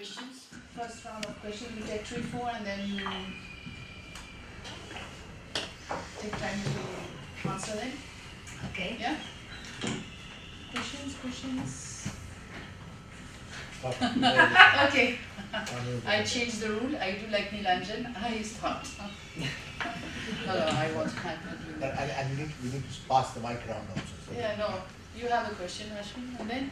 questions. First round of questions, we take 3, 4, and then you take time to answer them. Okay. Yeah? Questions? Okay. I changed the rule. I do like Nilanjan. I start. No, I want to have and we need to pass the mic around also. So. Yeah, no. You have a question, Ashwin, and then?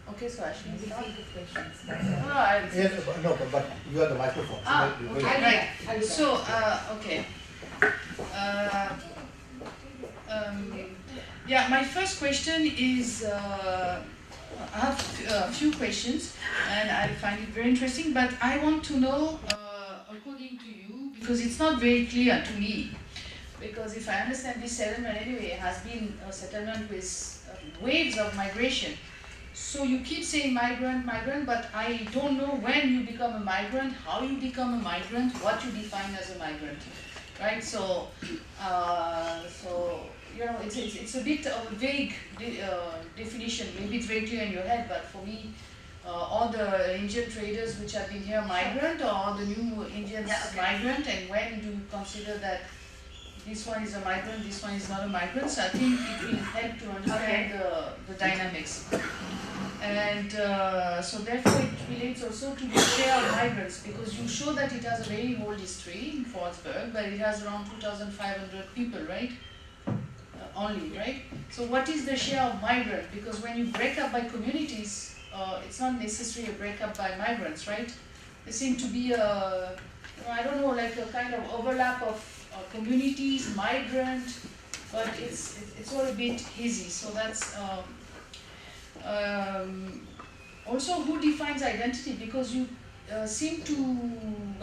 Okay, so Ashwin, Maybe start. think of questions. Yes, but you have the microphone. So Okay. So, okay. Yeah, my first question is, I have a few questions, and I find it very interesting, but I want to know, according to you, because it's not very clear to me, because if I understand this settlement anyway, it has been a settlement with waves of migration. So you keep saying migrant, but I don't know when you become a migrant, how you become a migrant, what you define as a migrant, right? So, you know, it's a bit of a vague definition. Maybe it's very clear in your head, but for me, all the Indian traders which have been here migrant, or the new Indians migrant, and when do you consider that this one is a migrant, this one is not a migrant? So I think it will help to understand the dynamics. And so therefore it relates also to the share of migrants, because you show that it has a very old history in Fortsburg, but it has around 2,500 people, right? Only, right? So what is the share of migrant? Because when you break up by communities, it's not necessarily a breakup by migrants, right? There seem to be a, I don't know, like a kind of overlap of communities, migrant, but it's all a bit hazy. So that's also, who defines identity? Because you seem to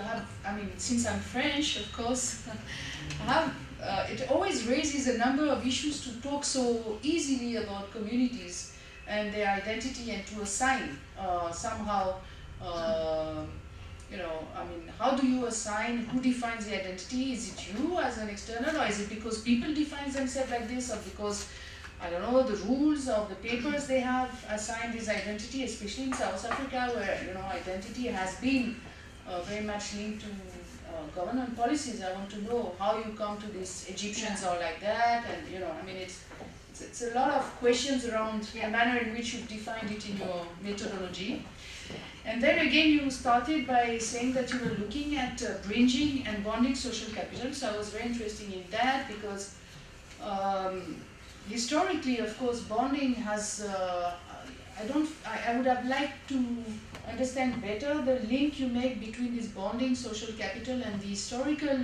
have, I mean, since I'm French, of course, have it always raises a number of issues to talk so easily about communities and their identity, and to assign somehow, you know, I mean, how do you assign, who defines the identity? Is it you as an external, or is it because people define themselves like this, or because, I don't know, the rules of the papers they have assigned this identity, especially in South Africa, where, you know, identity has been very much linked to government policies. I want to know how you come to these Egyptians are like that, and, you know, I mean, it's a lot of questions around the manner in which you've defined it in your methodology. And then again, you started by saying that you were looking at bridging and bonding social capital. So I was very interested in that, because historically, of course, bonding has, I would have liked to understand better the link you make between this bonding social capital and the historical,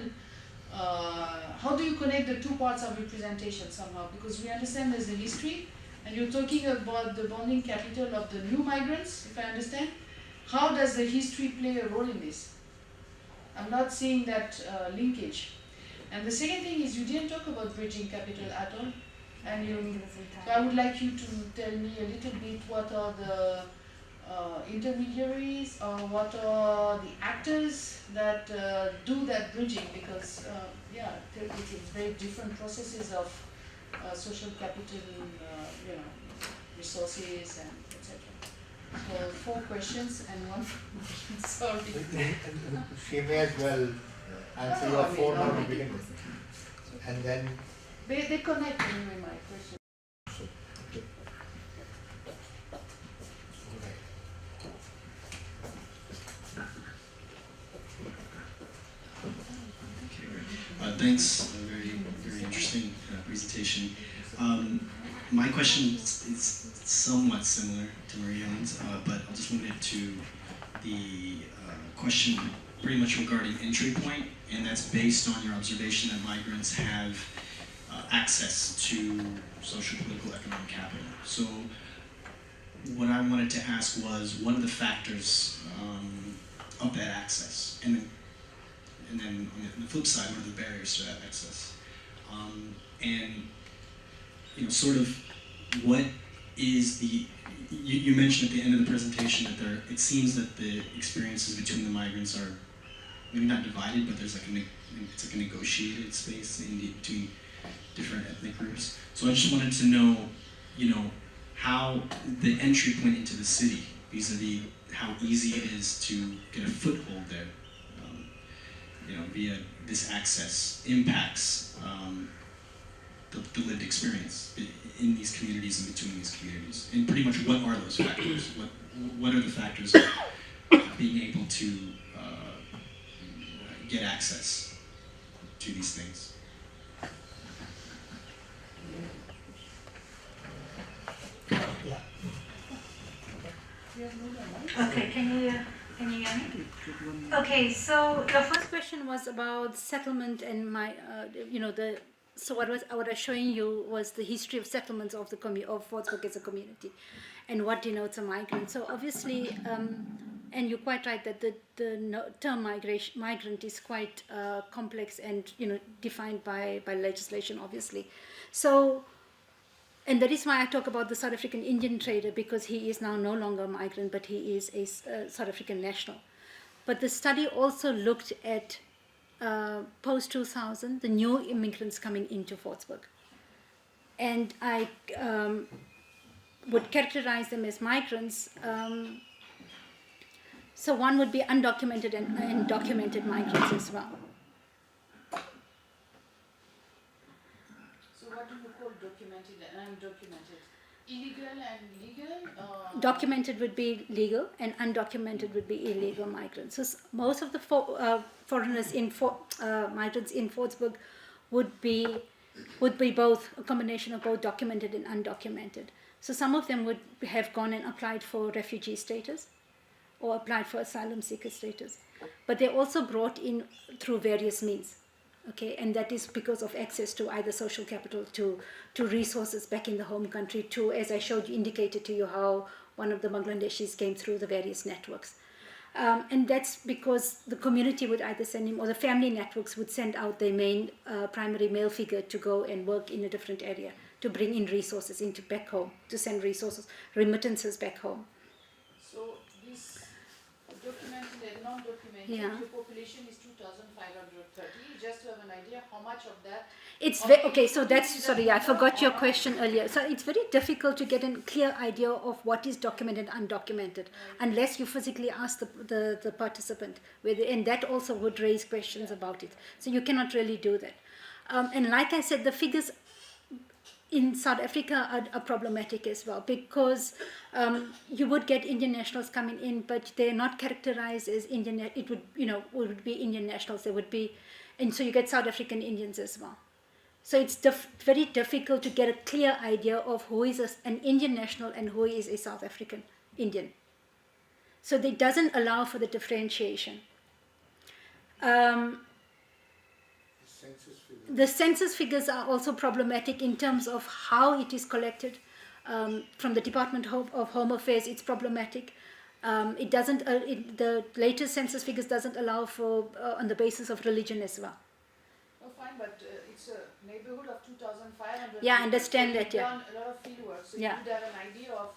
how do you connect the two parts of representation somehow? Because we understand there's a history, and you're talking about the bonding capital of the new migrants, if I understand. How does the history play a role in this? I'm not seeing that linkage. And the second thing is, you didn't talk about bridging capital at all. And so I would like you to tell me a little bit what are the intermediaries, or what are the actors that do that bridging, because yeah, it's very different processes of social capital, you know, resources and etc. So 4 questions and 1 sorry. She may as well answer your 4 now to begin with. And then they connect anyway, my question. Thanks, very interesting presentation. My question is somewhat similar to Marie-Helen's, but I'll just limit it to the question pretty much regarding entry point, and that's based on your observation that migrants have access to social, political, economic capital. So what I wanted to ask was, what are the factors of that access? And then on the flip side, what are the barriers to that access? And, you know, sort of what is the, you mentioned at the end of the presentation that it seems that the experiences between the migrants are maybe not divided, but there's like it's like a negotiated space between different ethnic groups. So I just wanted to know, you know, how the entry point into the city, vis-a-vis how easy it is to get a foothold there, via this access impacts the lived experience in these communities and between these communities. And pretty much what are those factors? What are the factors of being able to get access to these things? Okay, can you hear me? Okay, so the first question was about settlement and what I was showing you was the history of settlements of of Volkswagen as a community, and what denotes a migrant. So obviously, and you're quite right that the term migrant is quite complex and defined by legislation, obviously. So. And that is why I talk about the South African Indian trader, because he is now no longer a migrant, but he is a South African national. But the study also looked at post-2000, the new immigrants coming into Volkswagen. And I would characterize them as migrants. So one would be undocumented and documented migrants as well. What do you call documented and undocumented? Illegal and legal? Documented would be legal, and undocumented would be illegal migrants. So most of the foreigners migrants in Volkswagen would be both a combination of both documented and undocumented. So some of them would have gone and applied for refugee status or applied for asylum seeker status, but they're also brought in through various means. Okay, and that is because of access to either social capital, to resources back in the home country, to, as I showed you, indicated to you how one of the Bangladeshis came through the various networks. And that's because the community would either send him, or the family networks would send out their main primary male figure to go and work in a different area, to bring in resources into back home, to send resources, remittances back home. So this documented and non-documented, the population is 2,530. Just to have an idea how much of that. Okay, so that's, sorry, I forgot your question earlier. So it's very difficult to get a clear idea of what is documented and undocumented, unless you physically ask the participant, and that also would raise questions about it. So you cannot really do that. And like I said, the figures in South Africa are problematic as well, because you would get Indian nationals coming in, but they're not characterized as Indian. It would be Indian nationals. There would be, and so you get South African Indians as well. So it's very difficult to get a clear idea of who is an Indian national and who is a South African Indian. So it doesn't allow for the differentiation. The census figures are also problematic in terms of how it is collected. From the Department of Home Affairs, it's problematic. It doesn't. The latest census figures doesn't allow for on the basis of religion as well. Oh, fine, but it's a neighborhood of 2,500. Yeah, I understand that. Yeah. Done a lot of field work, so yeah. You would have an idea of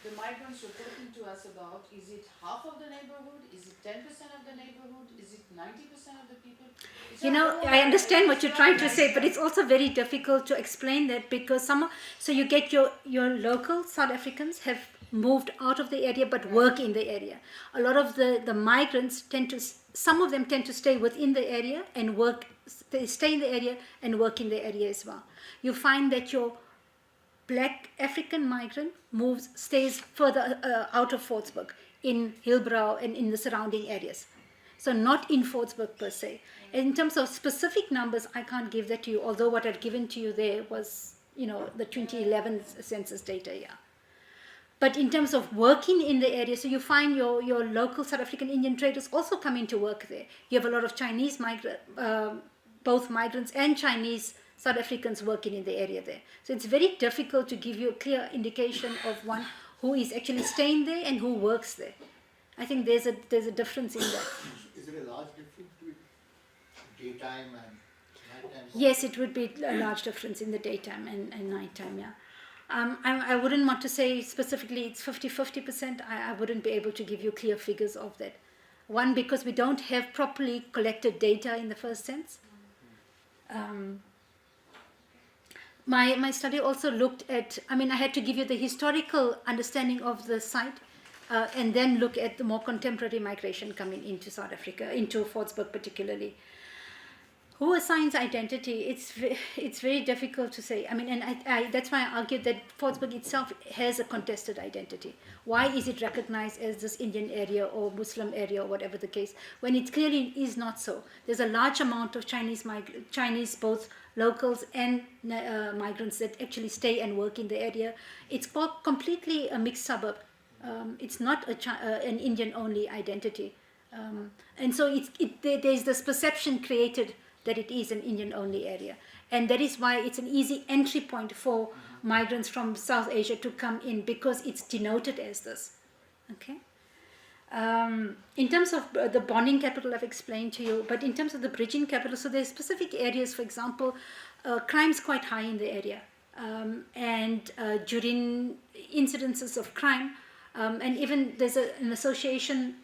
the migrants you're talking to us about. Is it half of the neighborhood? Is it 10% of the neighborhood? Is it 90% of the people? I understand what you're trying to say, but it's also very difficult to explain that, because so you get your local South Africans have moved out of the area but work in the area. A lot of the migrants some of them tend to stay within the area and work. They stay in the area and work in the area as well. You find that your Black African migrant stays further out of Volkswagen, in Hillbrow and in the surrounding areas. So not in Volkswagen per se. In terms of specific numbers, I can't give that to you, although what I've given to you there was, the 2011 census data, yeah. But in terms of working in the area, so you find your local South African Indian traders also come into work there. You have a lot of Chinese both migrants and Chinese South Africans working in the area there. So it's very difficult to give you a clear indication of one who is actually staying there and who works there. I think there's a difference in that. Is there a large difference between daytime and nighttime? Yes, it would be a large difference in the daytime and nighttime, yeah. I wouldn't want to say specifically it's 50%. I wouldn't be able to give you clear figures of that. One, because we don't have properly collected data in the first sense. My study also looked at, I had to give you the historical understanding of the site, and then look at the more contemporary migration coming into South Africa, into Fortsburg particularly. Who assigns identity? It's very difficult to say. I mean, and I that's why I argued that Fortsburg itself has a contested identity. Why is it recognized as this Indian area or Muslim area or whatever the case, when it clearly is not so? There's a large amount of Chinese both locals and migrants that actually stay and work in the area. It's completely a mixed suburb. It's not an Indian-only identity. And so there's this perception created that it is an Indian-only area. And that is why it's an easy entry point for migrants from South Asia to come in, because it's denoted as this. Okay. In terms of the bonding capital, I've explained to you, but in terms of the bridging capital, so there's specific areas, for example, crime's quite high in the area. And during incidences of crime, and even there's an association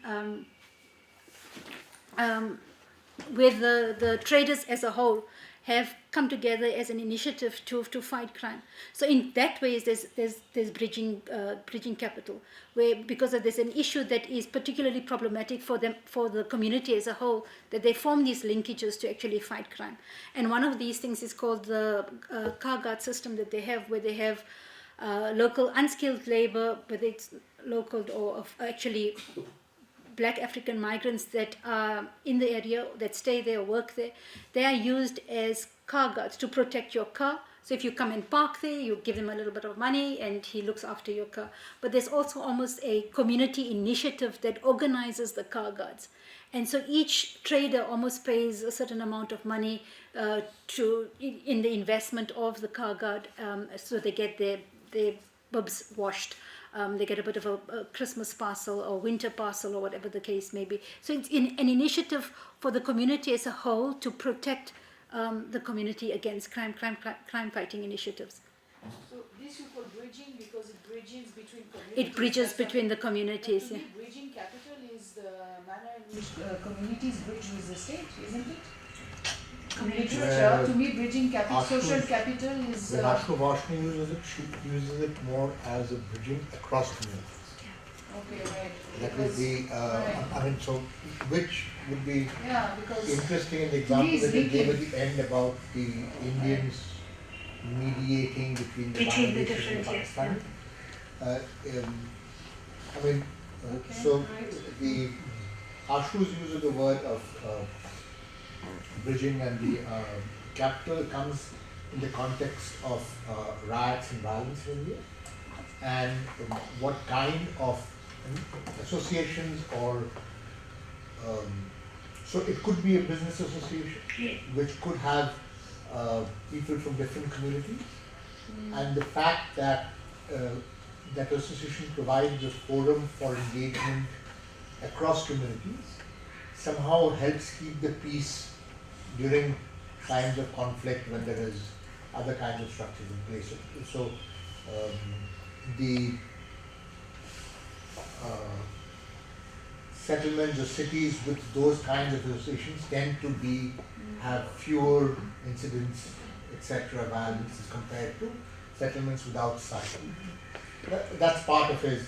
where the traders as a whole have come together as an initiative to fight crime. So in that way, there's bridging capital, where because there's an issue that is particularly problematic for the community as a whole, that they form these linkages to actually fight crime. And one of these things is called the car guard system that they have, where they have local unskilled labor, whether it's local or actually Black African migrants that are in the area, that stay there, work there. They are used as car guards to protect your car. So if you come and park there, you give him a little bit of money and he looks after your car. But there's also almost a community initiative that organizes the car guards. And so each trader almost pays a certain amount of money in the investment of the car guard, so they get their bubs washed. They get a bit of a Christmas parcel or winter parcel or whatever the case may be. So it's an initiative for the community as a whole to protect the community against crime fighting initiatives. So this you call bridging because it bridges between communities. It bridges between the communities. But to me, bridging capital is the manner in which communities bridge with the state, isn't it? Literature, to me, bridging capital, social capital is. When Ashko Vashni uses it, she uses it more as a bridging across communities. Okay, right. That would be, right. I mean, so which would be because interesting in the example that you gave at the end about the Indians mediating between the Bangladesh and the Pakistan. I mean, so the Ashu's use of the word of bridging and the capital comes in the context of riots and violence in India, and what kind of associations or so it could be a business association which could have people from different communities, and the fact that that association provides a forum for engagement across communities somehow helps keep the peace during times of conflict when there is other kinds of structures in place. So the settlements or cities with those kinds of associations tend to have fewer incidents, etc., violence as compared to settlements without such. That's part of his.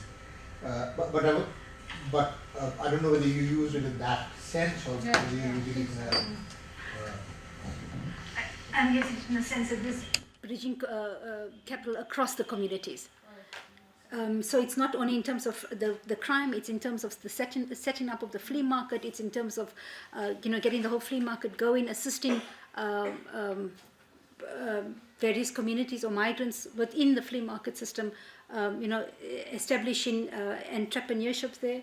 But I don't know whether you use it in that sense or whether you use it in I'm using it in the sense of this bridging capital across the communities. So it's not only in terms of the crime, it's in terms of the setting up of the flea market, it's in terms of getting the whole flea market going, assisting various communities or migrants within the flea market system, establishing entrepreneurship there.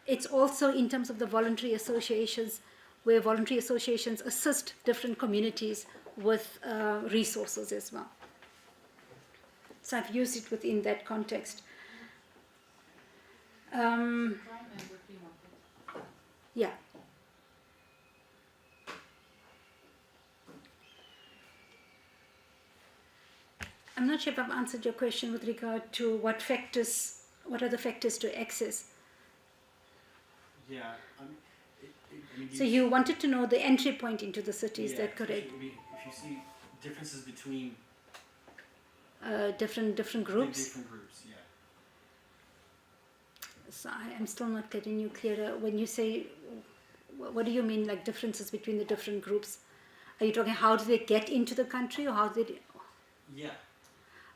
It's also in terms of the voluntary associations, where voluntary associations assist different communities with resources as well. So I've used it within that context. Yeah. I'm not sure if I've answered your question with regard to what are the factors to access. Yeah. So you wanted to know the entry point into the city, is that correct? If you see differences between different groups. Different groups, yeah. So I'm still not getting you clearer. When you say, what do you mean, like differences between the different groups? Are you talking how do they get into the country, or how did? Yeah.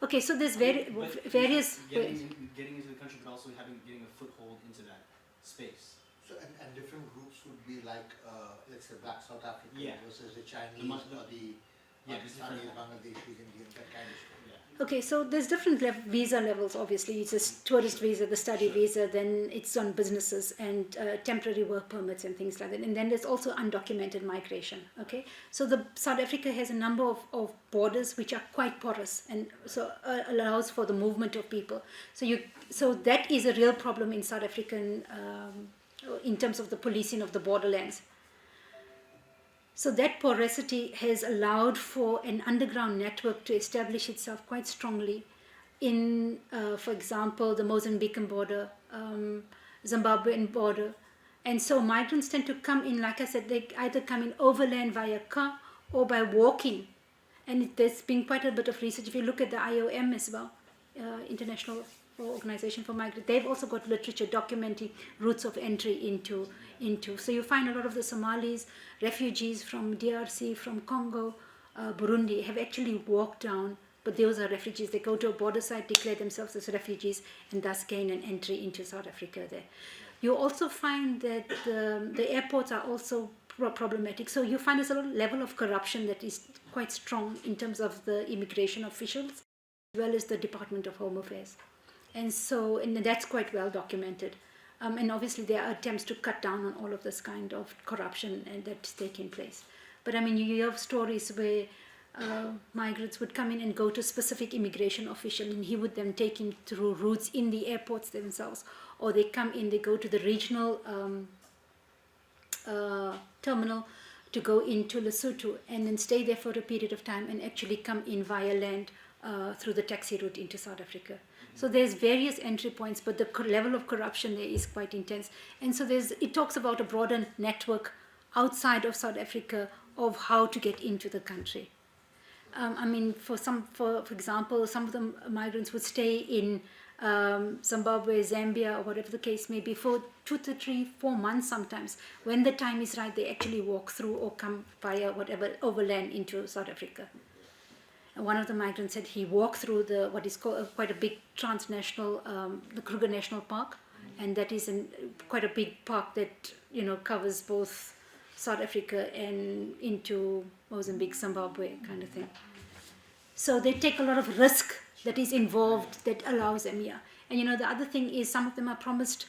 Okay, so there's But various ways. getting into the country, but also getting a foothold into that space. So, and different groups would be like, let's say Black South African Yeah. versus the Chinese or the there's different- Pakistanis, Bangladeshis, Indians, that kind of stuff. Yeah. Okay, so there's different visa levels. Obviously, it's a tourist visa, the study visa. Then it's on businesses and temporary work permits and things like that. And then there's also undocumented migration. Okay, so the South Africa has a number of borders which are quite porous, and so allows for the movement of people. So that is a real problem in South African in terms of the policing of the borderlands. So that porosity has allowed for an underground network to establish itself quite strongly in, for example, the Mozambican border, Zimbabwean border. And so migrants tend to come in, like I said, they either come in overland via car or by walking. And there's been quite a bit of research. If you look at the IOM as well, International Organization for Migrants, they've also got literature documenting routes of entry into. So you find a lot of the Somalis, refugees from DRC, from Congo, Burundi, have actually walked down, but those are refugees. They go to a border site, declare themselves as refugees, and thus gain an entry into South Africa there. You also find that the airports are also problematic. So you find there's a level of corruption that is quite strong in terms of the immigration officials, as well as the Department of Home Affairs. And that's quite well documented. And obviously there are attempts to cut down on all of this kind of corruption that's taking place. But I mean, you have stories where migrants would come in and go to specific immigration official, and he would then take him through routes in the airports themselves, or they come in, they go to the regional terminal to go into Lesotho and then stay there for a period of time and actually come in via land through the taxi route into South Africa. So there's various entry points, but the level of corruption there is quite intense. And so it talks about a broader network outside of South Africa of how to get into the country. I mean, for example, some of the migrants would stay in Zimbabwe, Zambia, or whatever the case may be, for 2 to 3, 4 months sometimes. When the time is right, they actually walk through or come via whatever overland into South Africa. And one of the migrants said he walked through what is called quite a big transnational, the Kruger National Park, and that is quite a big park that covers both South Africa and into Mozambique, Zimbabwe kind of thing. So they take a lot of risk that is involved that allows them here. And the other thing is some of them are promised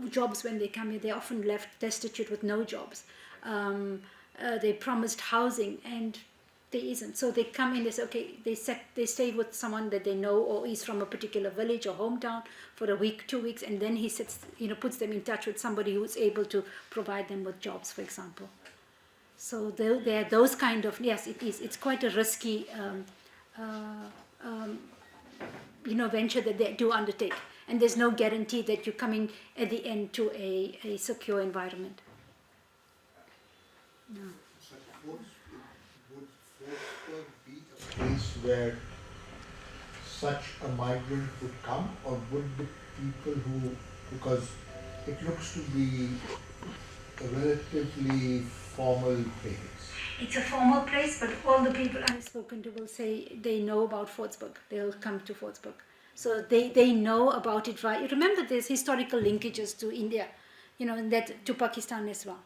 jobs when they come here. They're often left destitute with no jobs. They promised housing and there isn't. So they come in, they say, okay, they stay with someone that they know or is from a particular village or hometown for a week, 2 weeks, and then he puts them in touch with somebody who's able to provide them with jobs, for example. So there are those kind of, yes, it is. It's quite a risky venture that they do undertake. And there's no guarantee that you're coming at the end to a secure environment. No. Would Forceburg be a place where such a migrant would come, or would the people because it looks to be a relatively formal place? It's a formal place, but all the people I've spoken to will say they know about Forceburg. They'll come to Forceburg. So they know about it. Right? Remember, there's historical linkages to India, and that to Pakistan as well.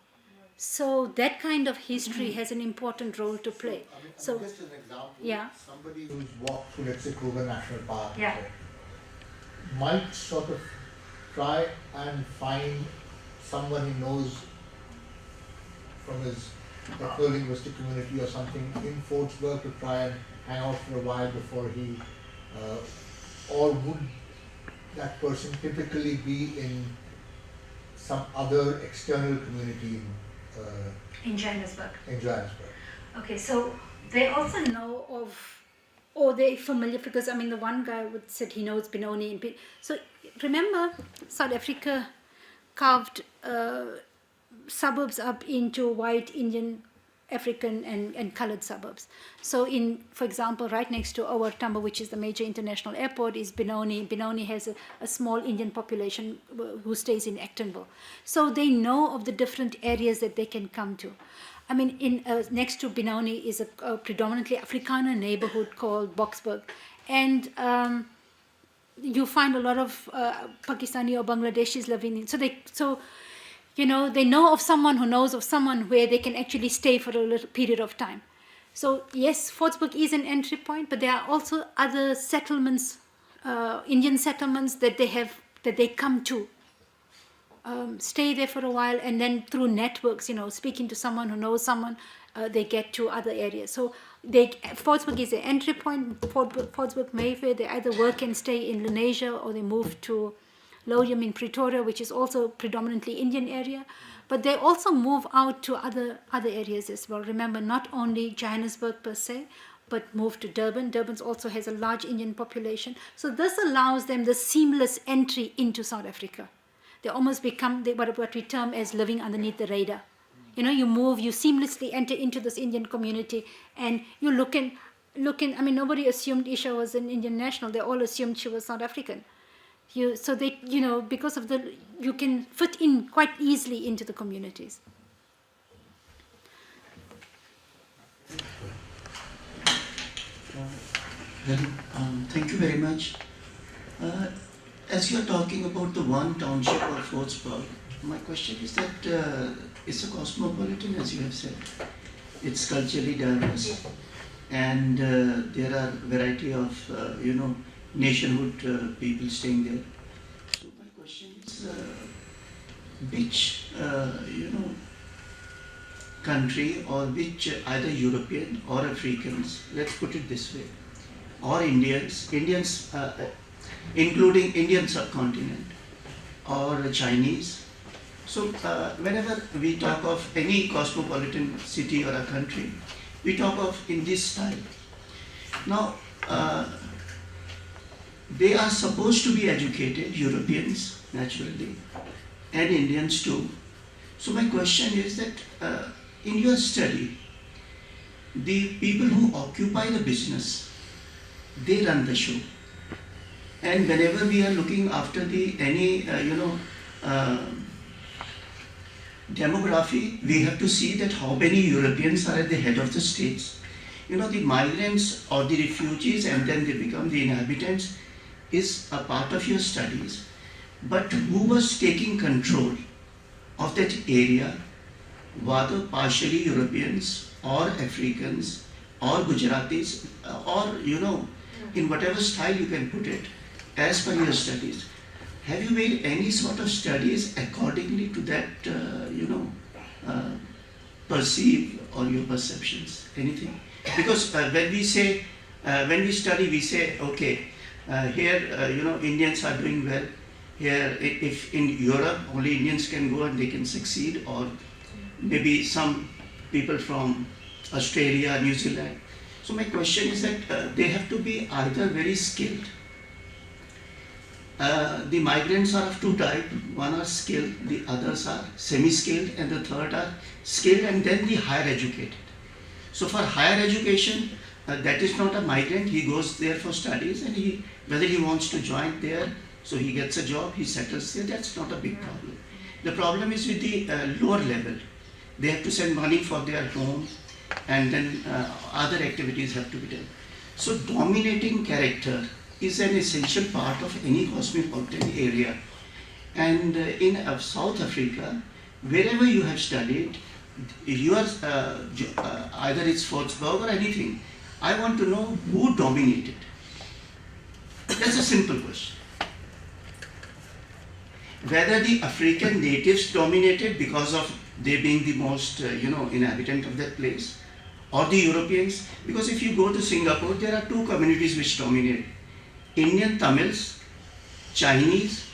So that kind of history has an important role to play. So just an example, yeah. Somebody who's walked through, let's say, Kruger National Park, yeah. might sort of try and find someone he knows from his ethno-linguistic community or something in Forceburg to try and hang out for a while before he, or would that person typically be in some other external community in Johannesburg? In Johannesburg. Okay, so they also know of, or they're familiar, because the one guy said he knows Benoni. So remember, South Africa carved suburbs up into white Indian African and colored suburbs. So for example, right next to OR Tambo, which is the major international airport, is Benoni. Benoni has a small Indian population who stays in Actonville. So they know of the different areas that they can come to. I mean, next to Benoni is a predominantly Afrikaner neighborhood called Boksburg. And you find a lot of Pakistani or Bangladeshis living in. So they know of someone who knows of someone where they can actually stay for a little period of time. So yes, Fortsburg is an entry point, but there are also other settlements, Indian settlements that they come to, stay there for a while, and then through networks, speaking to someone who knows someone, they get to other areas. So Fortsburg is an entry point. Fortsburg, Mayfair, they either work and stay in Lenasia, or they move to Lodium in Pretoria, which is also predominantly Indian area, but they also move out to other areas as well. Remember, not only Johannesburg per se, but move to Durban. Durban also has a large Indian population. So this allows them the seamless entry into South Africa. They almost become what we term as living underneath the radar. You move, you seamlessly enter into this Indian community, and you look in. I mean, nobody assumed Isha was an Indian national. They all assumed she was South African. So they, because of you can fit in quite easily into the communities. Thank you very much. As you are talking about the one township of Fortsburg, my question is that it's a cosmopolitan, as you have said. It's culturally diverse, and there are variety of nationhood people staying there. So my question is, which country, or which either European or Africans, let's put it this way, or Indians, including Indian subcontinent, or Chinese. So whenever we talk of any cosmopolitan city or a country, we talk of in this style. Now, they are supposed to be educated, Europeans naturally, and Indians too. So my question is that in your study, the people who occupy the business, they run the show. And whenever we are looking after any demography, we have to see that how many Europeans are at the head of the states. The migrants or the refugees, and then they become the inhabitants, is a part of your studies. But who was taking control of that area? Whether partially Europeans or Africans or Gujaratis, or in whatever style you can put it, as per your studies. Have you made any sort of studies accordingly to that, perceive or your perceptions? Anything? Because when we study, we say, okay, here, Indians are doing well. Here, if in Europe, only Indians can go and they can succeed, or maybe some people from Australia, New Zealand. So my question is that they have to be either very skilled. The migrants are of two types. One are skilled, the others are semi-skilled, and the third are skilled and then the higher educated. So for higher education, that is not a migrant. He goes there for studies, and whether he wants to join there, so he gets a job, he settles there, that's not a big problem. The problem is with the lower level. They have to send money for their home, and then other activities have to be done. So dominating character is an essential part of any cosmopolitan area. And in South Africa, wherever you have studied, you are either it's Fortsburg or anything, I want to know who dominated. That's a simple question. Whether the African natives dominated because of they being the most inhabitant of that place, or the Europeans, because if you go to Singapore, there are two communities which dominate: Indian Tamils, Chinese,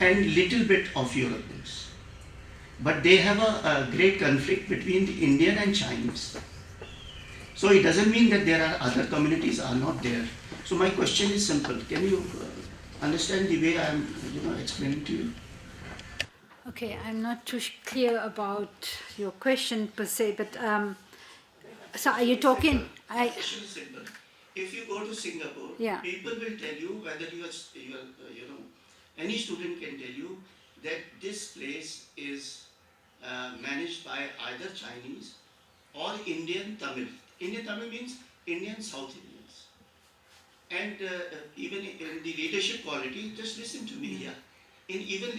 and little bit of Europeans. But they have a great conflict between the Indian and Chinese. So it doesn't mean that there are other communities are not there. So my question is simple. Can you understand the way I am explaining to you? Okay, I'm not too clear about your question per se, but So are you talking? Actually simple. If you go to Singapore, Yeah. people will tell you whether any student can tell you that this place is managed by either Chinese or Indian Tamil. Indian Tamil means Indian South Indians. And even in the leadership quality, just listen to me here. In even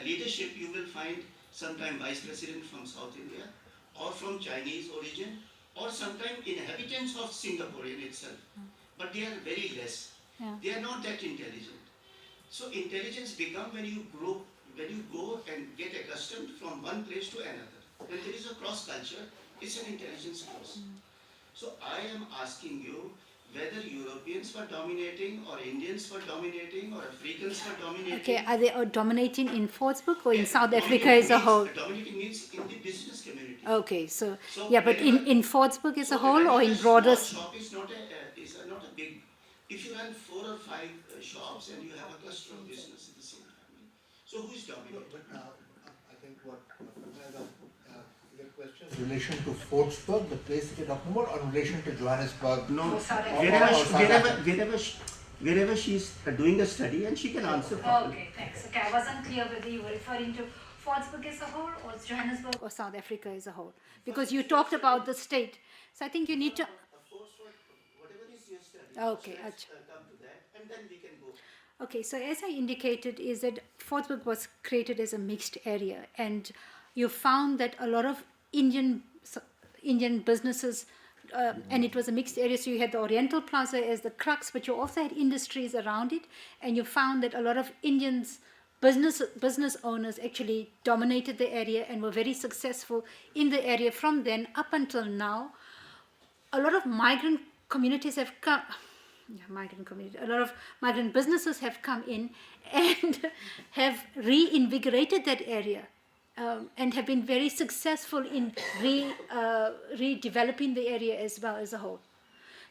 leadership, you will find sometime vice president from South India or from Chinese origin or sometimes inhabitants of Singaporean itself. But they are very less. Yeah. They are not that intelligent. So intelligence becomes when you grow, when you go and get accustomed from one place to another. When there is a cross culture, it's an intelligence cross. So I am asking you whether Europeans were dominating or Indians were dominating or Africans were dominating. Okay, are they dominating in Fortsburg or in South Africa Dominating as a whole? Dominating means in the business community. Okay, so So yeah, but in Fortsburg as a whole or in broader? Small shop is not a big. If you run 4 or 5 shops and you have a cluster of business at the same time, so who is dominating? But I think what the question is in relation to Fortsburg, the place that you're talking about, or in relation to Johannesburg? No, Or South wherever she's doing a study and she can answer properly. Okay, thanks. Okay, I wasn't clear whether you were referring to Fortsburg as a whole or Johannesburg or South Africa as a whole, because you talked about the state. So I think you need to. Whatever is your study. Okay, So let's come to that and then we can go. Okay, so as I indicated, is that Fortsburg was created as a mixed area, and you found that a lot of Indian businesses, and it was a mixed area. So you had the Oriental Plaza as the crux, but you also had industries around it, and you found that a lot of Indians business owners actually dominated the area and were very successful in the area from then up until now. A lot of migrant communities have come. A lot of migrant businesses have come in and have reinvigorated that area, and have been very successful in redeveloping the area as well as a whole.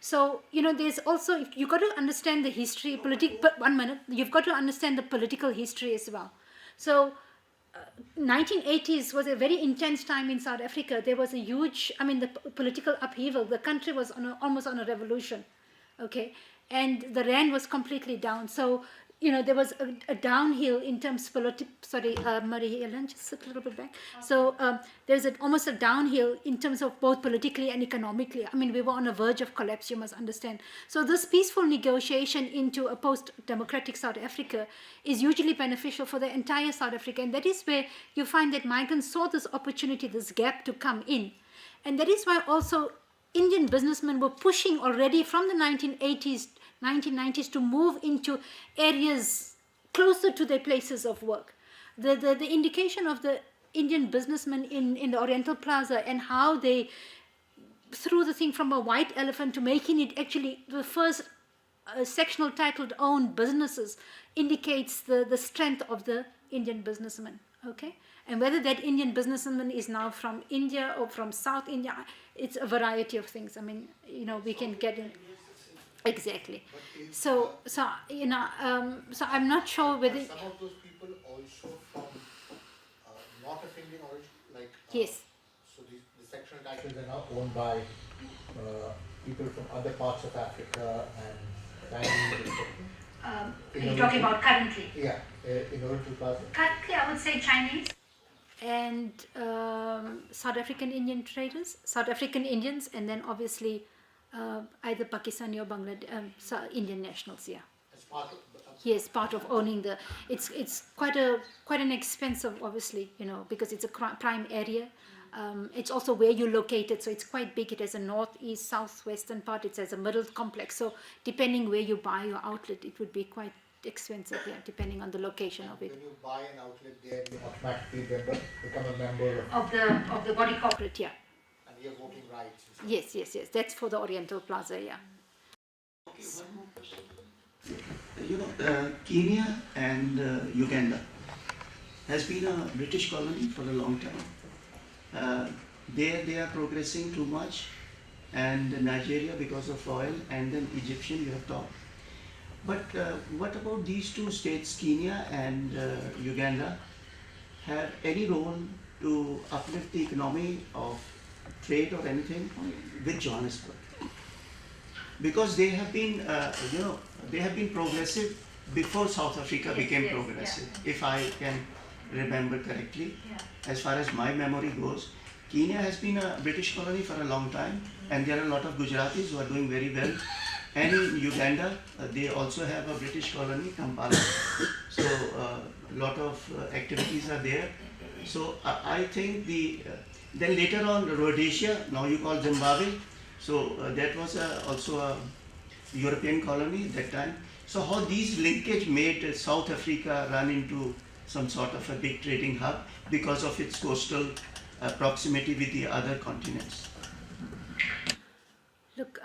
So, there's also, you've got to understand the history, but 1 minute, you've got to understand the political history as well. So, 1980s was a very intense time in South Africa. There was a huge, the political upheaval. The country was almost on a revolution, okay? And the rand was completely down. So, there was a downhill in terms of Marie Helen, just a little bit back. So there's almost a downhill in terms of both politically and economically. We were on a verge of collapse, you must understand. So this peaceful negotiation into a post-democratic South Africa is usually beneficial for the entire South Africa. And that is where you find that migrants saw this opportunity, this gap to come in. And that is why also Indian businessmen were pushing already from the 1990s to move into areas closer to their places of work. The indication of the Indian businessmen in the Oriental Plaza and how they threw the thing from a white elephant to making it actually the first sectional titled owned businesses indicates the strength of the Indian businessman. Okay? And whether that Indian businessman is now from India or from South India, it's a variety of things. We can get in. Exactly. So I'm not sure whether. Some of those people also from not of Indian origin, like. Yes. So the sectional titles are now owned by people from other parts of Africa and Chinese. You're talking about currently? Yeah, in Oriental Plaza. Currently, I would say Chinese and South African Indian traders, South African Indians, and then obviously either Pakistani or Bangladesh, Indian nationals. Yeah. As part of. Yes, part of owning the. It's quite an expensive, obviously, because it's a prime area. It's also where you're located, so it's quite big. It has a northeast, southwestern part. It has a middle complex. So depending where you buy your outlet, it would be quite expensive, yeah, depending on the location of it. When you buy an outlet there, you automatically become a member of the body corporate, yeah. And you have voting rights. Yes. That's for the Oriental Plaza, yeah. Okay, one more question. Kenya and Uganda has been a British colony for a long time. There they are progressing too much, and Nigeria because of oil, and then Egyptian you have talked. But what about these two states, Kenya and Uganda, have any role to uplift the economy of trade or anything with Johannesburg, because they have been, they have been progressive before South Africa became progressive, if I can remember correctly. As far as my memory goes, Kenya has been a British colony for a long time, and there are a lot of Gujaratis who are doing very well. And in Uganda, they also have a British colony, Kampala. So a lot of activities are there. So I think then later on Rhodesia, now you call Zimbabwe. So that was also a European colony at that time. So how these linkage made South Africa run into some sort of a big trading hub because of its coastal proximity with the other continents. Look,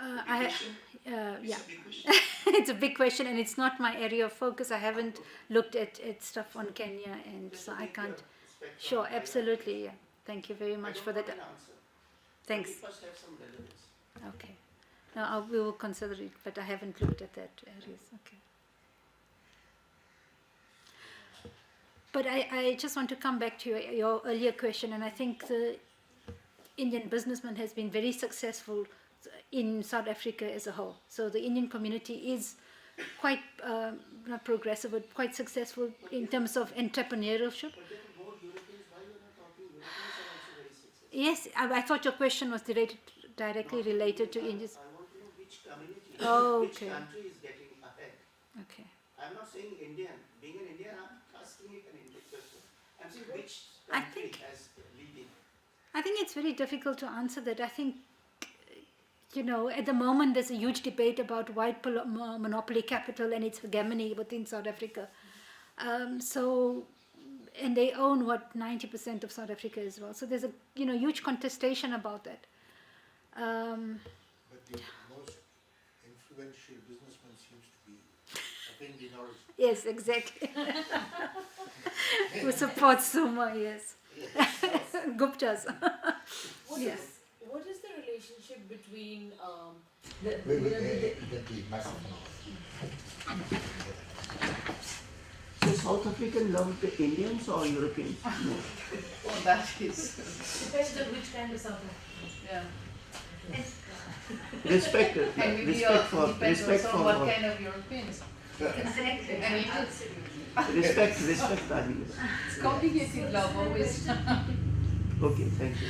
it's a big question, and it's not my area of focus. I haven't looked at stuff on Kenya, and so I can't. Sure, absolutely. Yeah. Thank you very much for that. Thanks. Okay. No, we will consider it, but I haven't looked at that areas. Okay. But I just want to come back to your earlier question, and I think the Indian businessman has been very successful in South Africa as a whole. So the Indian community is quite, not progressive, but quite successful in terms of entrepreneurship. Yes, I thought your question was directly related to India. I want to know which community, which country is getting ahead. Okay. I'm not saying Indian. Being an Indian, I'm asking it an Indian question. I'm saying which I country think- has leading. I think it's very difficult to answer that. I think, at the moment there's a huge debate about white monopoly capital and its hegemony within South Africa. And they own 90% of South Africa as well. So there's a huge contestation about that. But the most influential businessman seems to be of Indian origin. Yes, exactly. Who supports Suma? Yes. Guptas. Yes. What is the relationship between Get the massive noise. So South African love the Indians or Europeans? No. Oh, that is. depends on which kind of South African? Yeah. Respect, And maybe respect for, depends respect also for, what kind of Europeans. Exactly. respect, I mean. It's complicated love always. Okay, thank you.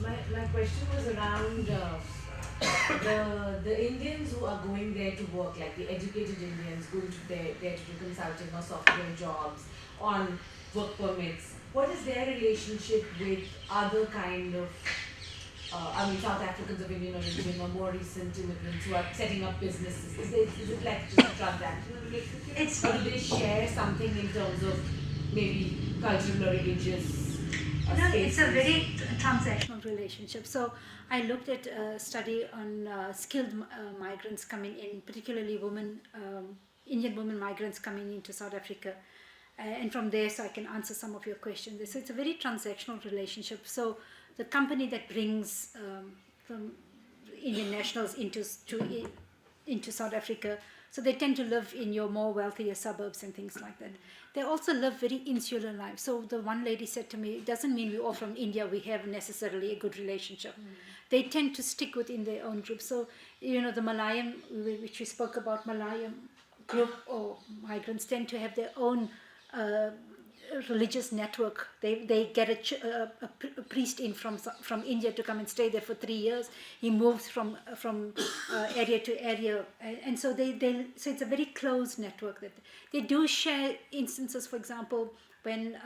My question was around the Indians who are going there to work, like the educated Indians going to there to do consulting or software jobs on work permits. What is their relationship with other kind of, South Africans of Indian origin or more recent immigrants who are setting up businesses? Is it like just a transactional relationship? Or do they share something in terms of maybe cultural or religious? It's a very transactional relationship. So I looked at a study on skilled migrants coming in, particularly Indian women migrants coming into South Africa. And from there, so I can answer some of your questions. So it's a very transactional relationship. So the company that brings from Indian nationals into South Africa, so they tend to live in your more wealthier suburbs and things like that. They also live very insular lives. So the one lady said to me, it doesn't mean we're all from India, we have necessarily a good relationship. They tend to stick within their own group. So, the Malayan, which we spoke about, Malayan group or migrants tend to have their own religious network. They get a priest in from India to come and stay there for 3 years. He moves from area to area, and so so it's a very close network that they do share instances. For example, when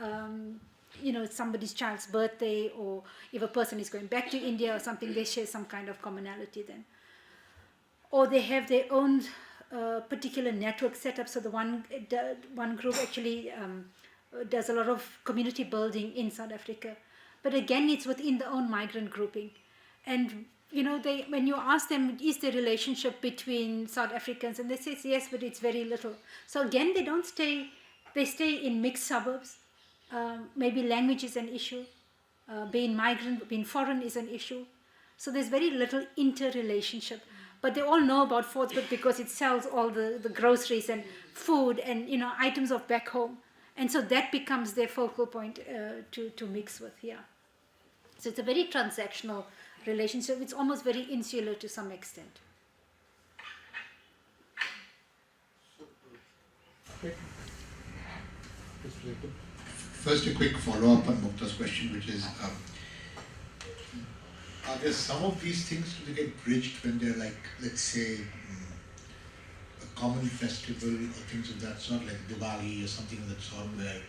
it's somebody's child's birthday, or if a person is going back to India or something, they share some kind of commonality then, or they have their own particular network set up. So the one group actually does a lot of community building in South Africa, but again it's within their own migrant grouping. And when you ask them, is there a relationship between South Africans, and they say yes, but it's very little. So again, they stay in mixed suburbs. Maybe language is an issue, being migrant, being foreign is an issue. So there's very little interrelationship. But they all know about Fortsburg because it sells all the groceries and food and items of back home. And so that becomes their focal point to mix with, yeah. So it's a very transactional relationship. It's almost very insular to some extent. First, a quick follow-up on Mukta's question, which is, are there some of these things that get bridged when they're like, let's say, a common festival or things of that sort, like Diwali or something of that sort, where,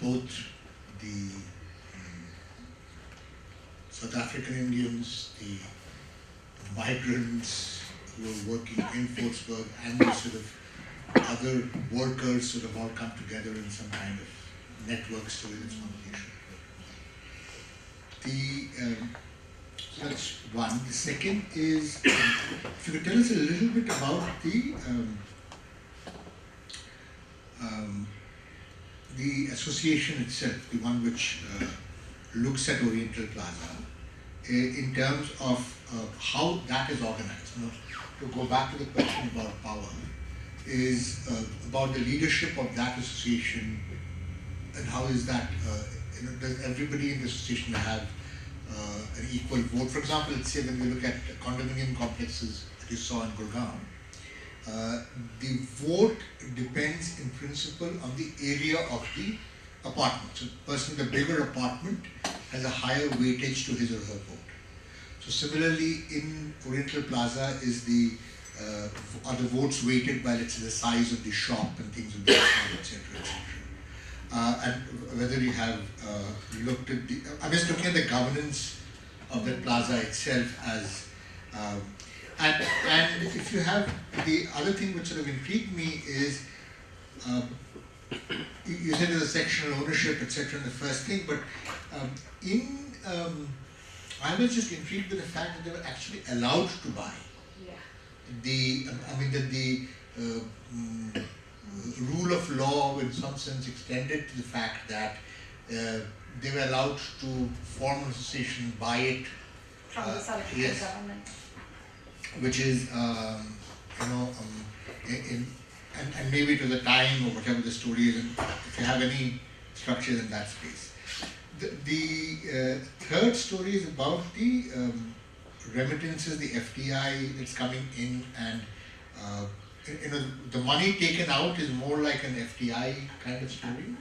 both the South African Indians, the migrants who are working in Fortsburg, and the sort of other workers sort of all come together in some kind of network so that it's communication. So that's one. The second is, if you could tell us a little bit about the association itself, the one which looks at Oriental Plaza, in terms of how that is organized. To go back to the question about power, is about the leadership of that association, and how is that, does everybody in the association have an equal vote? For example, let's say when we look at condominium complexes that you saw in Gurgaon, the vote depends in principle on the area of the apartment. So the person in the bigger apartment has a higher weightage to his or her vote. So similarly, in Oriental Plaza are the votes weighted by, let's say, the size of the shop and things of that sort, etc., etc. And whether you have looked at I'm just looking at the governance of the plaza itself as, and if you have, the other thing which sort of intrigued me is, you said there's a sectional ownership, etc., in the first thing, but I was just intrigued with the fact that they were actually allowed to buy. The rule of law, in some sense, extended to the fact that they were allowed to form an association, buy it From the South African government. which is, and maybe it was a time or whatever the story is, and if you have any structures in that space. The third story is about the remittances, the FDI that's coming in, and the money taken out is more like an FDI kind of story.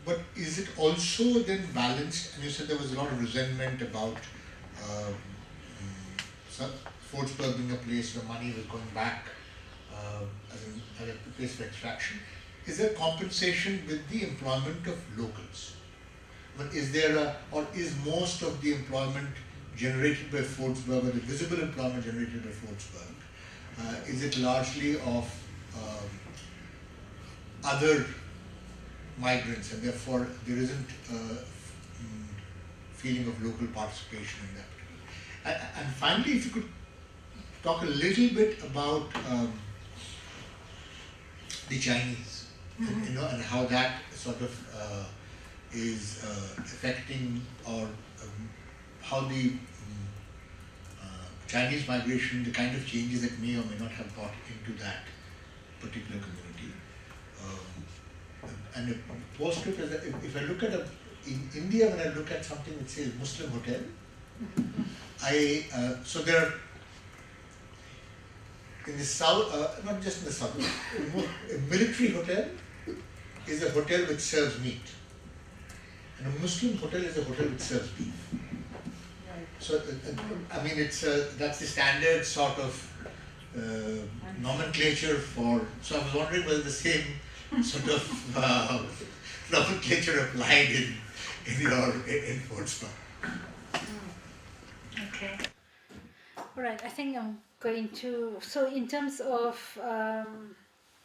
But is it also then balanced? And you said there was a lot of resentment about Fortsburg being a place where money was going back as a place for extraction. Is there compensation with the employment of locals? But is there or is most of the employment generated by Fortsburg, or the visible employment generated by Fortsburg, is it largely of other migrants, and therefore there isn't a feeling of local participation in that? And finally, if you could talk a little bit about the Chinese, and how that sort of is affecting, or how the Chinese migration, the kind of changes that may or may not have brought into that particular community. And a postscript is that if I look at in India, when I look at something that says Muslim hotel, so there are, in the south, not just in the south, a military hotel is a hotel which serves meat, and a Muslim hotel is a hotel which serves beef. So, I mean, that's the standard sort of nomenclature for. So I was wondering whether the same sort of nomenclature applied in Fortsburg. Okay. All right. I think I'm going to. So in terms of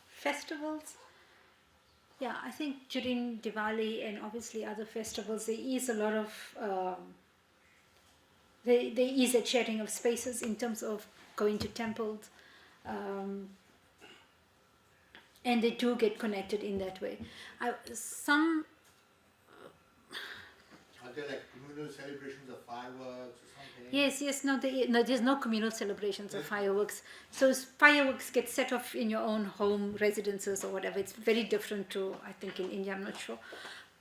festivals, yeah, I think during Diwali and obviously other festivals, there is a lot of. There is a sharing of spaces in terms of going to temples, and they do get connected in that way. Are there like communal celebrations of fireworks or something? Yes, no, there's no communal celebrations of fireworks. So fireworks get set off in your own home, residences or whatever. It's very different to, I think, in India, I'm not sure.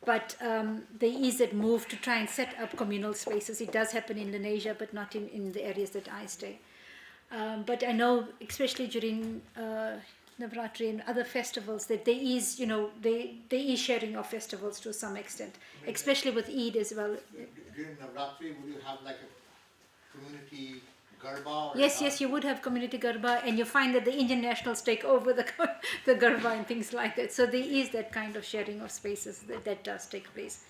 but there is that move to try and set up communal spaces. It does happen in Indonesia, but not in the areas that I stay. But I know, especially during Navratri and other festivals, that there is, there is sharing of festivals to some extent, especially with Eid as well. During Navratri, would you have like a community garba? Or Yes, you would have community garba, and you find that the Indian nationals take over the garba and things like that. So there is that kind of sharing of spaces that does take place.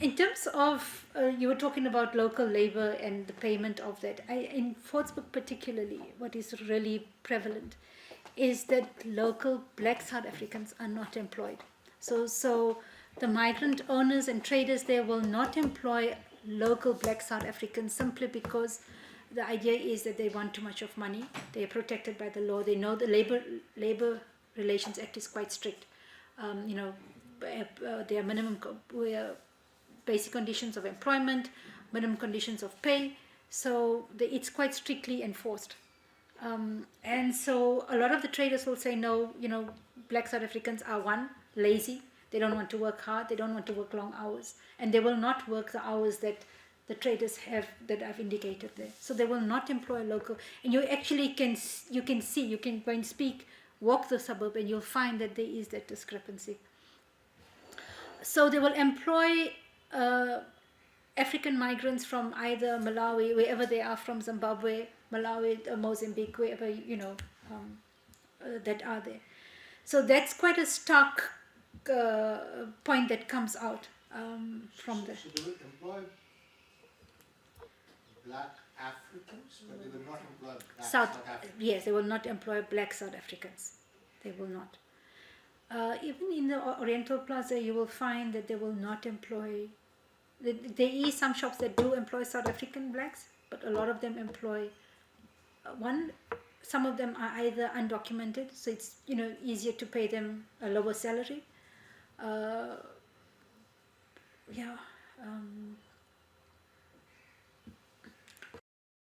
In terms of, you were talking about local labor and the payment of that. In Fortsburg particularly, what is really prevalent is that local black South Africans are not employed. So the migrant owners and traders there will not employ local black South Africans simply because the idea is that they want too much of money. They are protected by the law. They know the Labor Relations Act is quite strict. There are minimum basic conditions of employment, minimum conditions of pay. So it's quite strictly enforced. And so a lot of the traders will say, no, black South Africans are lazy. They don't want to work hard. They don't want to work long hours. And they will not work the hours that the traders have, that I've indicated there. So they will not employ local. And you actually can go and speak, walk the suburb, and you'll find that there is that discrepancy. So they will employ African migrants from either Malawi, wherever they are from, Zimbabwe, Malawi, Mozambique, wherever, that are there. So that's quite a stark point that comes out from the... So they will employ black Africans, but they will not employ black South Africans? Yes, they will not employ black South Africans. They will not. Even in the Oriental Plaza, you will find that they will not employ... There is some shops that do employ South African blacks, but a lot of them employ... Some of them are either undocumented, so it's easier to pay them a lower salary.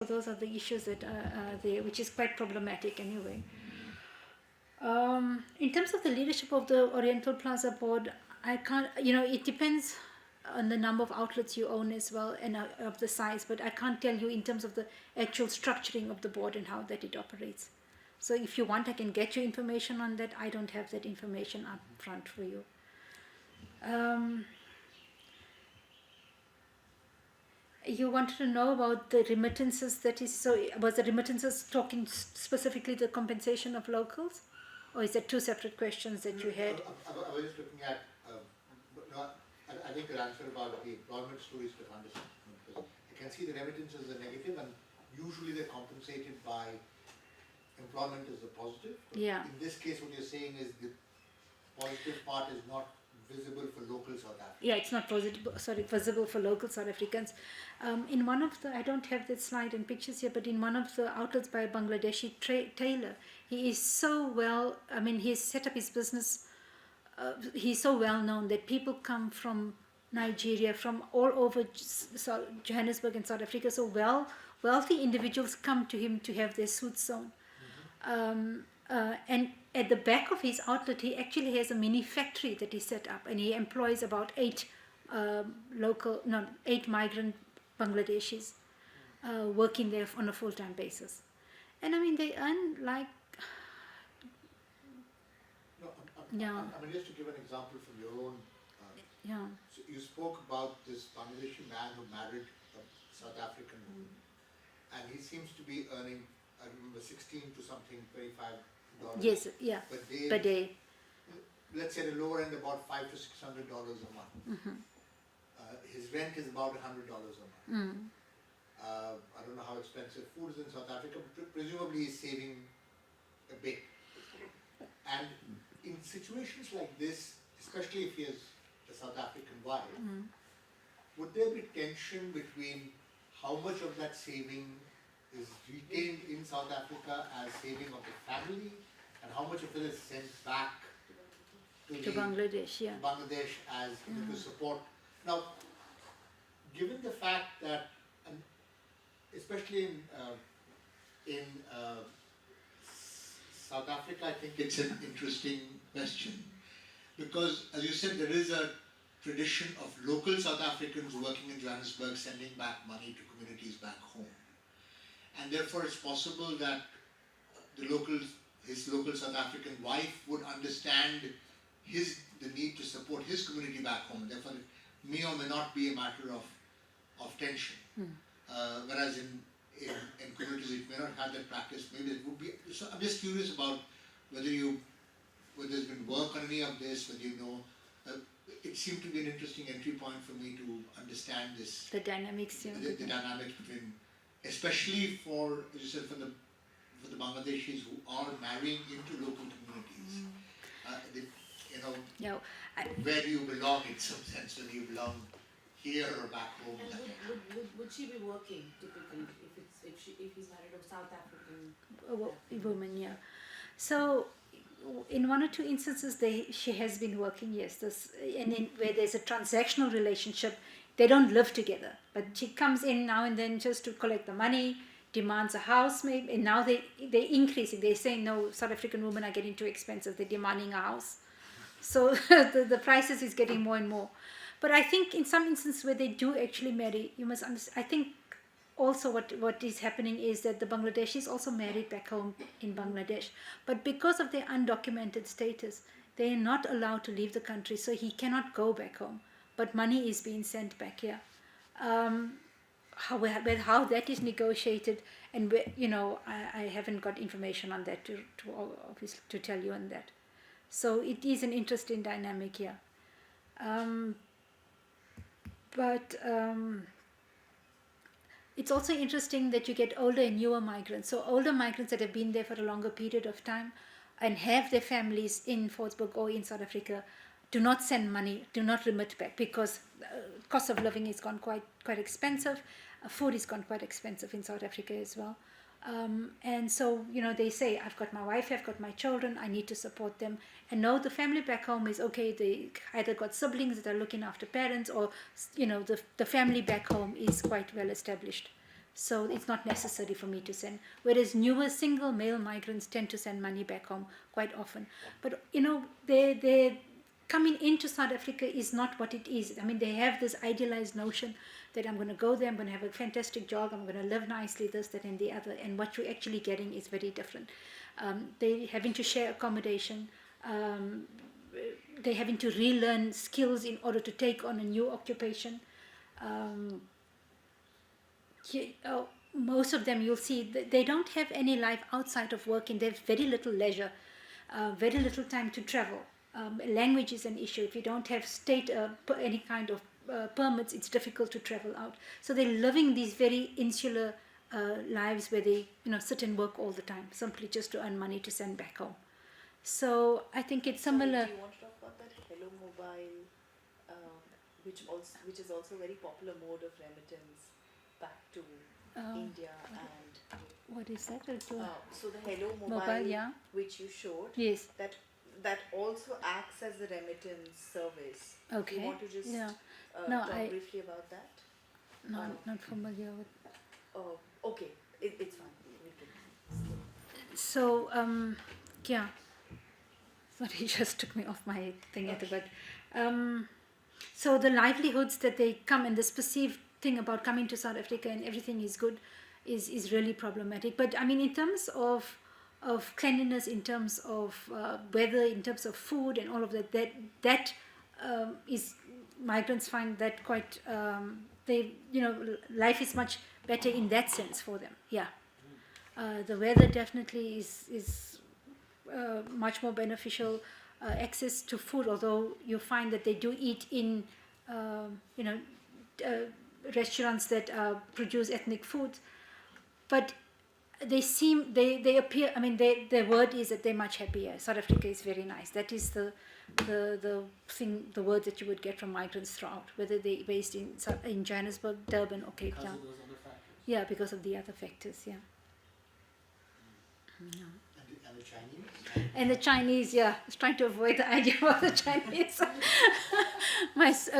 Those are the issues that are there, which is quite problematic anyway. In terms of the leadership of the Oriental Plaza Board, I can't, it depends on the number of outlets you own as well and of the size, but I can't tell you in terms of the actual structuring of the board and how that it operates. So if you want, I can get you information on that. I don't have that information up front for you. You wanted to know about the remittances, was the remittances talking specifically the compensation of locals? Or is that two separate questions that you had? I was just looking at, I think your answer about the employment stories to understand. Because I can see the remittances are negative, and usually they're compensated by employment as a positive. Yeah. In this case, what you're saying is the positive part is not visible for local South Africans. Yeah, it's not visible for local South Africans. In one of the, I don't have that slide and pictures here, but in one of the outlets by a Bangladeshi tailor, he is so well, he's set up his business, he's so well known that people come from Nigeria, from all over Johannesburg and South Africa, so wealthy individuals come to him to have their suits sewn. And at the back of his outlet, he actually has a mini factory that he set up, and he employs about 8 migrant Bangladeshis working there on a full-time basis. And they earn like... Just to give an example from your own... So you spoke about this Bangladeshi man who married a South African woman, and he seems to be earning, I remember, 16 to something, $25. Yes, yeah, per day. Let's say the lower end about $500 to $600 a month. Mm-hmm. His rent is about $100 a month. Mm. I don't know how expensive food is in South Africa, but presumably he's saving a bit. And in situations like this, especially if he has a South African wife, would there be tension between how much of that saving is retained in South Africa as saving of the family, and how much of it is sent back to Bangladesh as to support? Now, given the fact that, and especially in South Africa, I think it's an interesting question. because, as you said, there is a tradition of local South Africans working in Johannesburg sending back money to communities back home. And therefore it's possible that his local South African wife would understand the need to support his community back home. Therefore it may or may not be a matter of tension. Whereas in communities it may not have that practice, maybe it would be. So I'm just curious about whether there's been work on any of this, whether you know. It seemed to be an interesting entry point for me to understand this. The dynamics, yeah. The dynamics between, especially for, as you said, for the Bangladeshis who are marrying into local communities. No, where do you belong in some sense? Whether you belong here or back home. And would she be working typically if he's married a South African woman, yeah. So in one or two instances she has been working, yes. And where there's a transactional relationship, they don't live together, but she comes in now and then just to collect the money, demands a house maybe, and now they're increasing. They're saying no, South African women are getting too expensive, they're demanding a house. So the prices is getting more and more. But I think in some instances where they do actually marry, you must understand, I think also what is happening is that the Bangladeshis also married back home in Bangladesh. But because of their undocumented status, they are not allowed to leave the country, so he cannot go back home. But money is being sent back here. How that is negotiated, and I haven't got information on that to tell you on that. So it is an interesting dynamic here. But it's also interesting that you get older and newer migrants. So older migrants that have been there for a longer period of time and have their families in Fortsburg or in South Africa do not send money, do not remit back, because cost of living has gone quite expensive. Food has gone quite expensive in South Africa as well. And so, they say, I've got my wife, I've got my children, I need to support them. And no, the family back home is okay. They either got siblings that are looking after parents, or, the family back home is quite well established. So it's not necessary for me to send. Whereas newer single male migrants tend to send money back home quite often. But, they're coming into South Africa is not what it is. I mean, they have this idealized notion that I'm going to go there, I'm going to have a fantastic job, I'm going to live nicely, this, that, and the other. And what you're actually getting is very different. They're having to share accommodation. They're having to relearn skills in order to take on a new occupation. Most of them, you'll see, they don't have any life outside of working. They have very little leisure, very little time to travel. Language is an issue. If you don't have state any kind of permits, it's difficult to travel out. So they're living these very insular lives where they sit and work all the time, simply just to earn money to send back home. So I think it's similar. Do you want to talk about that Hello Mobile, which is also a very popular mode of remittance back to India and what is that? So the Hello Mobile, yeah, which you showed, yes, that also acts as a remittance service. Okay. Do you want to just talk briefly about that? No, not familiar with. Oh, okay, it's fine. We can skip. So yeah. Sorry, it just took me off my thing at the back. So the livelihoods that they come, and this perceived thing about coming to South Africa and everything is good is really problematic. But I mean, in terms of cleanliness, in terms of weather, in terms of food and all of that is, migrants find that quite, life is much better in that sense for them. Yeah. The weather definitely is much more beneficial. Access to food, although you find that they do eat in restaurants that produce ethnic foods, but they appear, I mean, their word is that they're much happier. South Africa is very nice. That is the thing, the word that you would get from migrants throughout, whether they're based in Johannesburg, Durban, or Cape Town. Because of those other factors. Yeah, because of the other factors, yeah. No. And the Chinese? And the Chinese, yeah, I was trying to avoid the idea about the Chinese.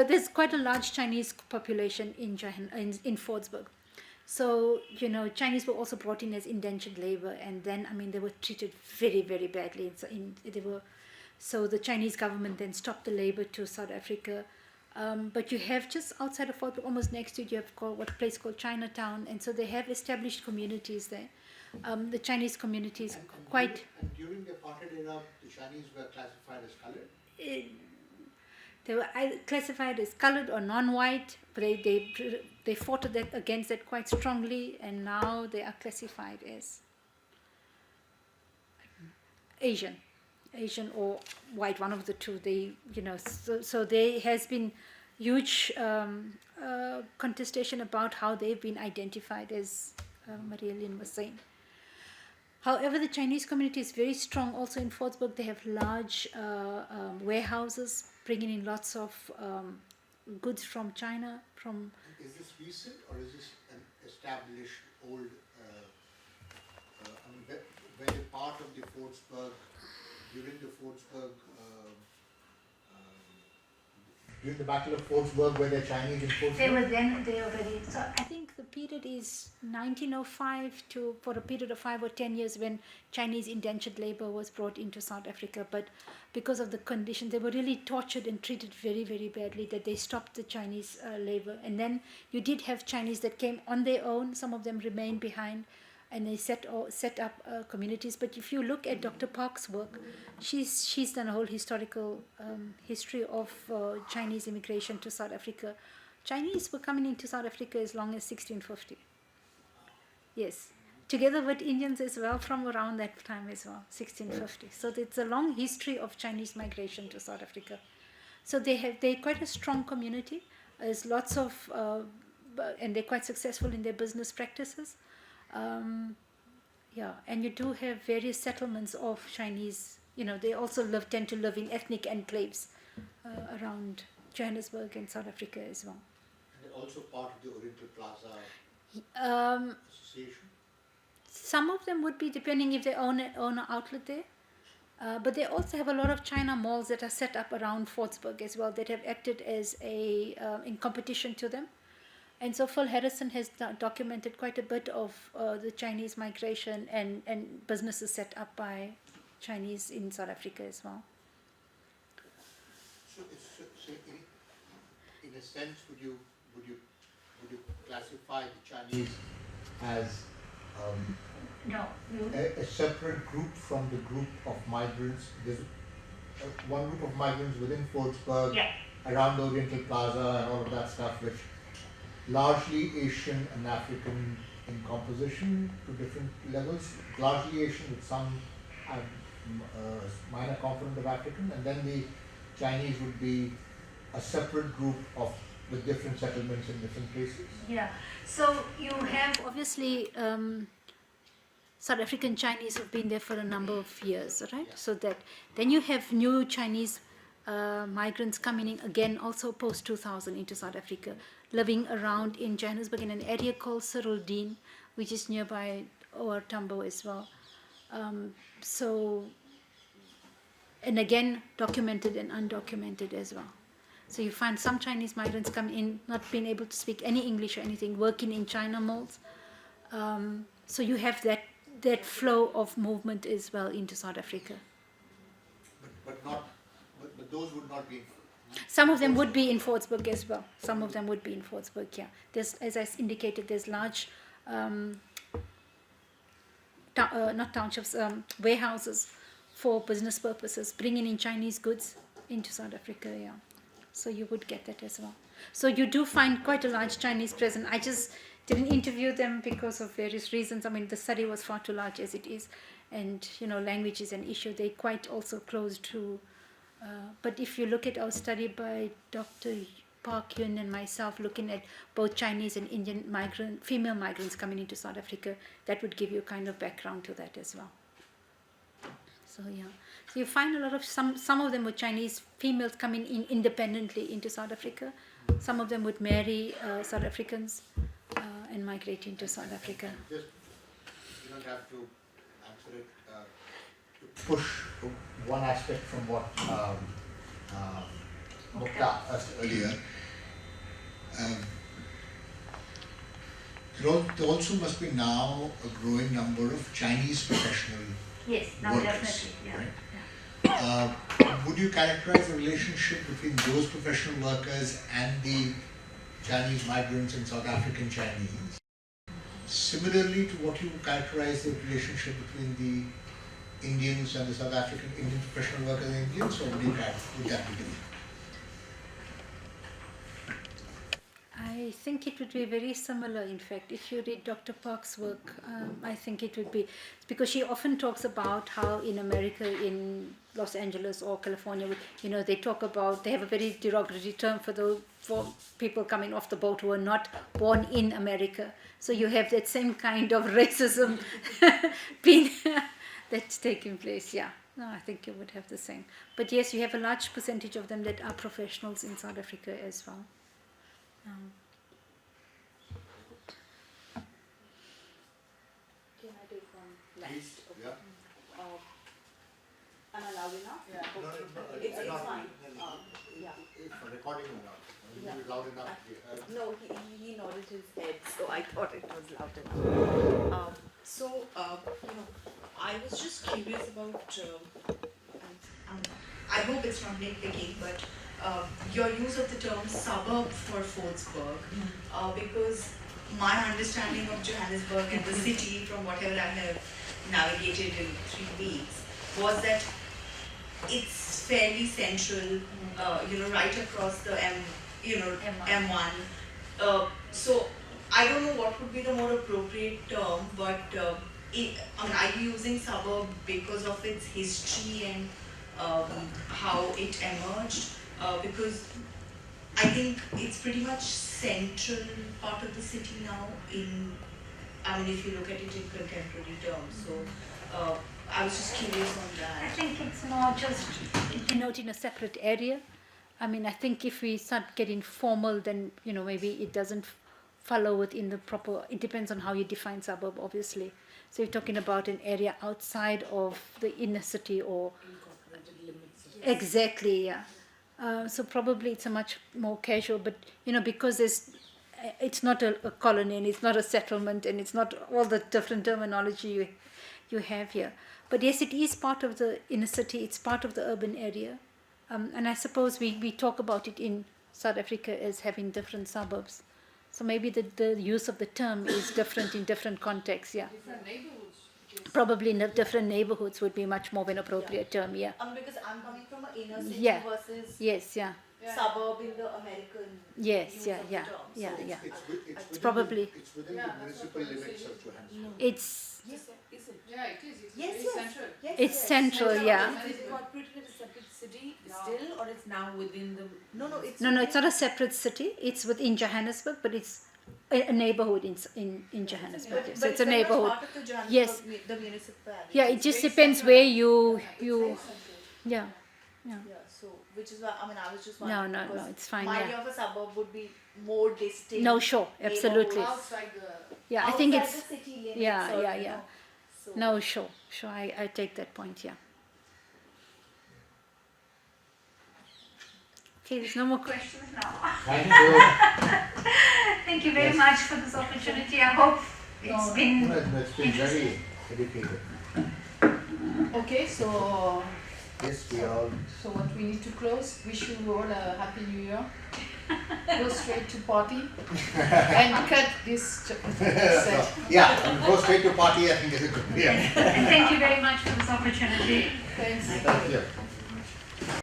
There's quite a large Chinese population in Fortsburg. So, Chinese were also brought in as indentured labor, and then, I mean, they were treated very, very badly. They were So the Chinese government then stopped the labor to South Africa. But you have just outside of Fort, almost next to it, you have a place called Chinatown, and so they have established communities there. The Chinese community is quite. And during the apartheid era, the Chinese were classified as colored? They were either classified as colored or non-white, but they fought against that quite strongly, and now they are classified as Asian or white, one of the two. So there has been huge contestation about how they've been identified, as Maria Lynn was saying. However, the Chinese community is very strong also in Fortsburg. They have large warehouses bringing in lots of goods from China. Is this recent or is this an established old, were they part of the Fortsburg, during the Fortsburg, during the Battle of Fortsburg, were there Chinese in Fortsburg? They were then, they already, so I think the period is 1905 for a period of 5 or 10 years when Chinese indentured labor was brought into South Africa, but because of the conditions, they were really tortured and treated very, very badly that they stopped the Chinese labor. And then you did have Chinese that came on their own, some of them remained behind, and they set up communities. But if you look at Dr. Park's work, she's done a whole historical history of Chinese immigration to South Africa. Chinese were coming into South Africa as long as 1650. Yes, together with Indians as well from around that time as well, 1650. So it's a long history of Chinese migration to South Africa. So they're quite a strong community. There's lots of, and they're quite successful in their business practices. And you do have various settlements of Chinese. They also tend to live in ethnic enclaves around Johannesburg and South Africa as well. And they're also part of the Oriental Plaza Association? Some of them would be, depending if they own an outlet there. But they also have a lot of China malls that are set up around Fortsburg as well that have acted as in competition to them. And so Phil Harrison has documented quite a bit of the Chinese migration and businesses set up by Chinese in South Africa as well. So in a sense, would you classify the Chinese as a separate group from the group of migrants? There's one group of migrants within Fortsburg, around the Oriental Plaza and all of that stuff, which largely Asian and African in composition to different levels, largely Asian with some minor component of African, and then the Chinese would be a separate group with different settlements in different places. Yeah, so you have obviously South African Chinese who've been there for a number of years, right? Yeah. So that then you have new Chinese migrants coming in again, also post 2000 into South Africa, living around in Johannesburg in an area called Cyrildene, which is nearby OR Tambo as well. And again, documented and undocumented as well. So you find some Chinese migrants come in, not being able to speak any English or anything, working in China malls. So you have that flow of movement as well into South Africa. But those would not be. Some of them would be in Fortsburg as well. Some of them would be in Fortsburg, yeah. There's, as I indicated, there's large, not townships, warehouses for business purposes, bringing in Chinese goods into South Africa, yeah. So you would get that as well. So you do find quite a large Chinese presence. I just didn't interview them because of various reasons. I mean, the study was far too large as it is, and language is an issue. They're quite also close to. But if you look at our study by Dr. Park Yun and myself, looking at both Chinese and Indian female migrants coming into South Africa, that would give you kind of background to that as well. So yeah, so you find a lot of some of them with Chinese females coming in independently into South Africa. Some of them would marry South Africans and migrate into South Africa. Just, you don't have to answer it. To push one aspect from what Mukta asked earlier. There also must be now a growing number of Chinese professional yes, now workers, definitely, yeah. right? Yeah. would you characterize the relationship between those professional workers and the Chinese migrants and South African Chinese similarly to what you characterize the relationship between the Indians and the South African Indian professional workers and Indians, or would that be different? I think it would be very similar. In fact, if you read Dr. Park's work, I think it would be, because she often talks about how in America, in Los Angeles or California, they talk about, they have a very derogatory term for people coming off the boat who are not born in America. So you have that same kind of racism being that's taking place. Yeah, no, I think you would have the same. But yes, you have a large percentage of them that are professionals in South Africa as well. Can I take one last? Please, Okay. yeah. Am I loud enough? Yeah. It's fine. Yeah. If recording or not, maybe loud enough. No, he nodded his head, so I thought it was loud enough. I was just curious about, I hope it's not nitpicking, but your use of the term suburb for Fordsburg, because my understanding of Johannesburg and the city, from whatever I have navigated in 3 weeks, was that it's fairly central, right across the M1. So I don't know what would be the more appropriate term, but are you using suburb because of its history and how it emerged? Because I think it's pretty much central part of the city now if you look at it in contemporary terms. So I was just curious on I that. think it's more just denoting a separate area. I think if we start getting formal, then maybe it doesn't follow within the proper. It depends on how you define suburb, obviously. So you're talking about an area outside of the inner city, or exactly, yeah. So probably it's a much more casual, but because it's not a colony and it's not a settlement and it's not all the different terminology you have here. But yes, it is part of the inner city. It's part of the urban area. And I suppose we talk about it in South Africa as having different suburbs. So maybe the use of the term is different in different contexts, yeah. Different neighborhoods. Probably in different neighborhoods would be much more of an appropriate term, yeah. Because I'm coming from an inner city Yeah. versus Yes, yeah. suburb in the American Yes, use yeah, of the yeah, term. yeah, So yeah. It's probably- It's within Yeah, the that's municipal what I'm limits saying. of Johannesburg. It's Yes, is it? Yeah, it is. It's Yes, very yes. central. Yes, it's yes. central, yeah. Is it incorporated as a separate city still, or it's now within the? No, it's No, it's not a separate city. It's within Johannesburg, but it's a neighborhood in Johannesburg. But So it's a very much neighborhood. part of the Johannesburg, Yes. the municipality. Yeah, it It's just very depends central. where you yeah. Yeah, so which is why I was just No, wondering. no, because it's fine, My yeah. idea of a suburb would be more distinct. No, sure, absolutely. Outside the. Yeah, I think outside it's the city limits. yeah, or, yeah, you yeah. know, so. No, sure. I take that point, yeah. Okay, there's no more questions now. Thank you. Thank you very Yes. much for this opportunity. I hope it's been It's been very educated. Okay, so Yes, we all. so what we need to close. Wish you all a happy New Year. Go straight to party and cut this set. Yeah, go straight to party. I think is a good. Yeah. and thank you very much for this opportunity. Thanks. Thank you.